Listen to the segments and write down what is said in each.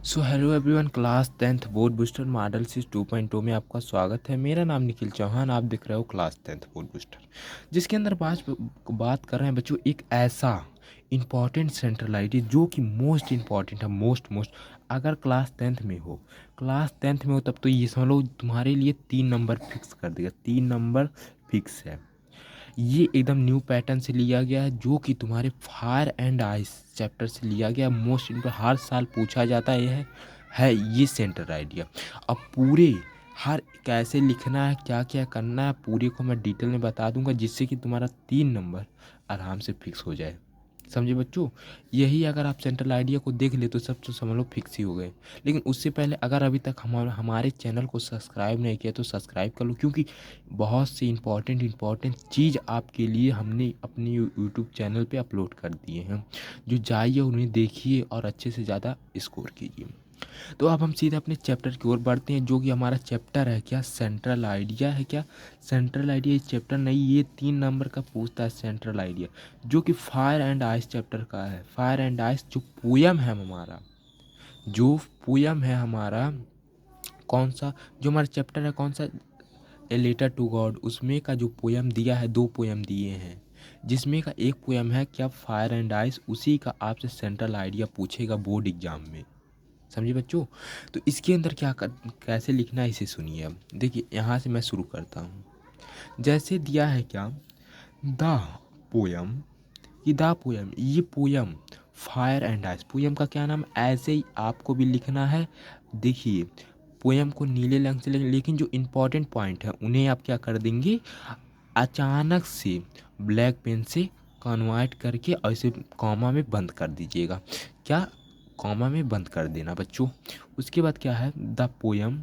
सो hello everyone, class 10th board booster model सिस 2.0 में आपका स्वागत है। मेरा नाम निखिल चौहान, आप देख रहे हो क्लास 10th बोर्ड बूस्टर, जिसके अंदर बात कर रहे हैं बच्चों एक ऐसा इंपॉर्टेंट सेंट्रल आईडी जो कि मोस्ट इंपॉर्टेंट है। मोस्ट अगर क्लास 10th में हो, तब तो ये समझ लो तुम्हारे लिए 3 नंबर फिक्स कर देगा। 3 नंबर फिक्स है। ये एकदम न्यू पैटर्न से लिया गया है जो कि तुम्हारे फायर एंड आइस चैप्टर से लिया गया। मोस्ट इंपॉर्टेंट हर साल पूछा जाता है। यह है ये सेंटर आइडिया। अब पूरे हर कैसे लिखना है, क्या क्या करना है, पूरे को मैं डिटेल में बता दूंगा, जिससे कि तुम्हारा 3 नंबर आराम से फिक्स हो जाए। समझे बच्चों? यही अगर आप सेंट्रल आइडिया को देख ले तो सब तो समझ लो फिक्स ही हो गए। लेकिन उससे पहले अगर अभी तक हमारे चैनल को सब्सक्राइब नहीं किया तो सब्सक्राइब कर लो, क्योंकि बहुत सी इंपॉर्टेंट चीज़ आपके लिए हमने अपने यूट्यूब चैनल पे अपलोड कर दिए हैं। जो जाइए उन्हें देखिए और अच्छे से ज़्यादा स्कोर कीजिए। तो अब हम सीधे अपने चैप्टर की ओर बढ़ते हैं, जो कि हमारा चैप्टर है क्या, सेंट्रल आइडिया है। क्या सेंट्रल आइडिया? ये चैप्टर नहीं, ये 3 नंबर का पूछता है सेंट्रल आइडिया, जो कि फायर एंड आइस चैप्टर का है। फायर एंड आइस जो पोयम है हमारा, कौन सा जो हमारा चैप्टर है, कौन सा, ए लेटर टू गॉड, उसमें का जो पोयम दिया है, 2 पोयम दिए हैं, जिसमें का एक पोयम है क्या, फायर एंड आइस। उसी का आपसे सेंट्रल आइडिया पूछेगा बोर्ड एग्जाम में। समझे बच्चों? तो इसके अंदर कैसे लिखना है इसे सुनिए। अब देखिए, यहाँ से मैं शुरू करता हूँ। जैसे दिया है क्या, द पोयम, ये poem fire and ice. Poem का क्या नाम, ऐसे ही आपको भी लिखना है। देखिए, पोयम को नीले रंग से लिखें, लेकिन जो इम्पोर्टेंट पॉइंट है उन्हें आप क्या कर देंगे, अचानक से ब्लैक पेन से कन्वर्ट करके ऐसे कॉमा में बंद कर दीजिएगा। क्या, कॉमा में बंद कर देना बच्चों। उसके बाद क्या है, the poem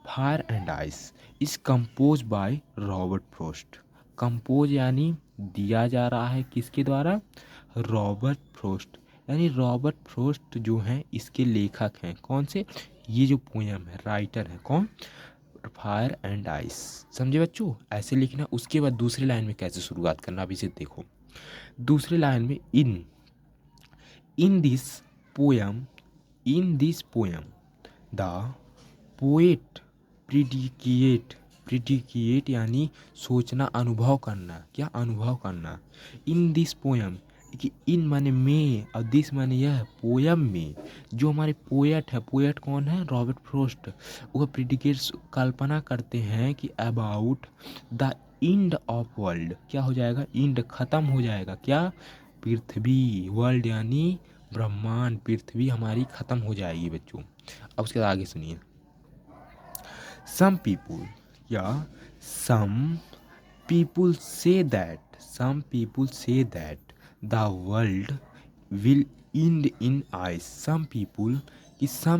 fire and ice is compose by Robert Frost. Compose यानी दिया जा रहा है किसके द्वारा, रॉबर्ट फ्रॉस्ट। यानी रॉबर्ट फ्रॉस्ट जो हैं इसके लेखक हैं। कौन से, ये जो पोयम है, राइटर है कौन, फायर एंड आइस। समझे बच्चों? ऐसे लिखना। उसके बाद दूसरी लाइन में कैसे शुरुआत करना, अभी से देखो। दूसरी लाइन में in this poem in this poem the poet predicate यानी सोचना, अनुभव करना। क्या, अनुभव करना। इन दिस पोयम, कि इन माने में और दिस माने यह, पोयम में जो हमारे पोएट है, पोएट कौन है, रॉबर्ट फ्रॉस्ट, वो प्रिडिकेट्स कल्पना करते हैं कि about the end of world, क्या हो जाएगा, इंड खत्म हो जाएगा, क्या, पृथ्वी, वर्ल्ड यानी ब्रह्मांड, पृथ्वी हमारी खत्म हो जाएगी बच्चों। अब उसके बाद आगे सुनिए। सम पीपुल, या some people say that the world will end in ice. Some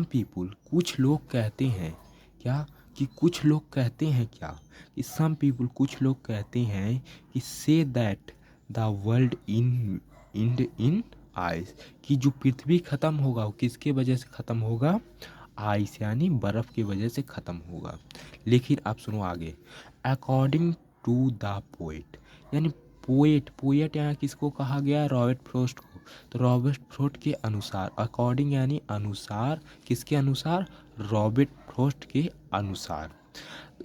people कुछ लोग कहते हैं, क्या, कि कुछ लोग कहते हैं, क्या, कि सम पीपुल कुछ लोग कहते हैं कि say that the world end in ice, कि जो पृथ्वी खत्म होगा वो किसके वजह से खत्म होगा, आइस यानी बर्फ की वजह से खत्म होगा। लेकिन आप सुनो आगे, अकॉर्डिंग टू द पोएट, यानी पोएट यहाँ किसको कहा गया, रॉबर्ट फ्रॉस्ट को। तो रॉबर्ट फ्रॉस्ट के अनुसार, अकॉर्डिंग यानी अनुसार, किसके अनुसार, रॉबर्ट फ्रॉस्ट के अनुसार,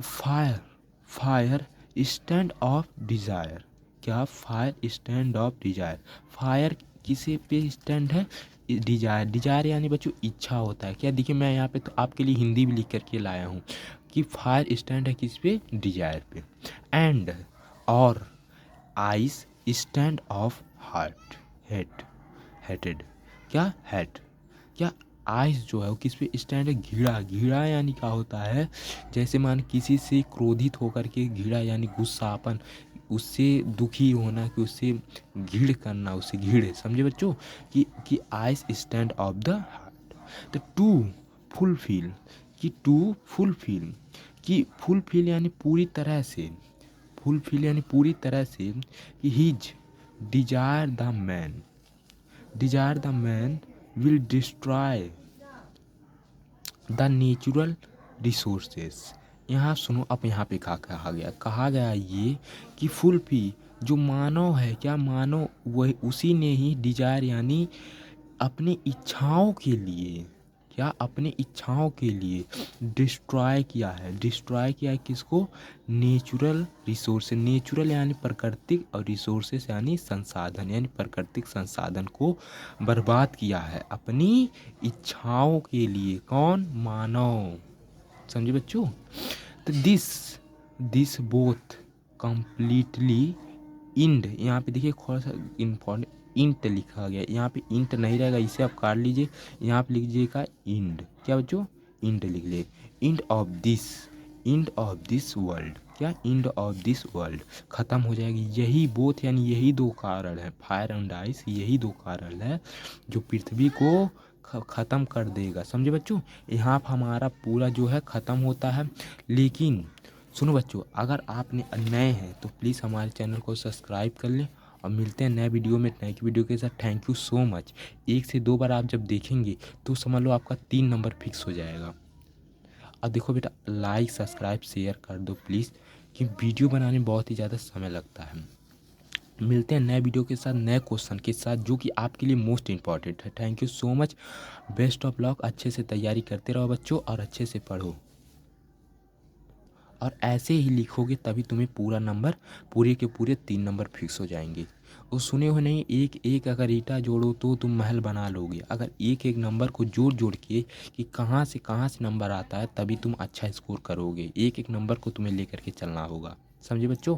फायर स्टैंड ऑफ डिजायर। क्या, fire stand of desire. Fire किसे पे स्टैंड है, डिजायर यानी बच्चों इच्छा होता है। क्या, देखिए मैं यहाँ पे तो आपके लिए हिंदी भी लिख करके लाया हूँ कि फायर स्टैंड है किस पे, डिजायर पे। एंड और ice stand of heart, hated. क्या, हेड। क्या, आइस जो है वो किस पे स्टैंड है, घृणा यानी क्या होता है, जैसे मान किसी से क्रोधित होकर के, घृणा यानी गुस्सापन, उससे दुखी होना, कि उससे घृण करना, उससे घृण। समझे बच्चों? कि ice stand of the heart. तो फुलफिल कि फुलफिल यानी पूरी तरह से, कि his Dzire the man will destroy the natural resources. यहाँ सुनो, अब यहाँ पे कहा गया ये कि फुलफिल जो मानव है, क्या, मानव वही, उसी ने ही डिजायर यानी अपनी इच्छाओं के लिए, क्या अपनी इच्छाओं के लिए डिस्ट्रॉय किया है। डिस्ट्रॉय किया है किसको? नेचुरल रिसोर्स, नेचुरल यानी प्राकृतिक, और रिसोर्सेस यानी संसाधन, यानी प्राकृतिक संसाधन को बर्बाद किया है अपनी इच्छाओं के लिए। कौन? मानव। समझे बच्चों? तो दिस बोथ कंप्लीटली इंड, यहाँ पे देखिए थोड़ा सा इम्पॉर्टेंट, इंट लिखा गया, यहाँ पे इंट नहीं रहेगा, इसे आप काट लीजिए, यहाँ पे लिख लीजिएगा इंड। क्या बच्चों? इंड लिख ले। End of this, end of this world, क्या? इंड ऑफ दिस वर्ल्ड, खत्म हो जाएगी। यही बोथ यानी यही दो कारण है, फायर एंड आइस, यही दो कारण है जो पृथ्वी को ख़त्म कर देगा। समझे बच्चों? यहाँ पर हमारा पूरा जो है ख़त्म होता है। लेकिन सुनो बच्चों, अगर आप नए हैं तो प्लीज़ हमारे चैनल को सब्सक्राइब कर लें, और मिलते हैं नए वीडियो में, नए की वीडियो के साथ। Thank you so much. 1 से 2 बार आप जब देखेंगे तो समझ लो आपका 3 नंबर फिक्स हो जाएगा। अब देखो बेटा, लाइक सब्सक्राइब शेयर कर दो प्लीज़, कि वीडियो बनाने में बहुत ही ज़्यादा समय लगता है। मिलते हैं नए वीडियो के साथ, नए क्वेश्चन के साथ, जो कि आपके लिए मोस्ट इम्पॉर्टेंट है। Thank you so much. Best of luck. अच्छे से तैयारी करते रहो बच्चों, और अच्छे से पढ़ो, और ऐसे ही लिखोगे तभी तुम्हें पूरा नंबर, पूरे के पूरे 3 नंबर फिक्स हो जाएंगे। और सुने हो नहीं, एक एक अगर ईंटा जोड़ो तो तुम महल बना लोगे। अगर एक एक नंबर को जोड़ जोड़ के कि कहाँ से नंबर आता है, तभी तुम अच्छा स्कोर करोगे। एक एक नंबर को तुम्हें लेकर के चलना होगा। समझे बच्चों?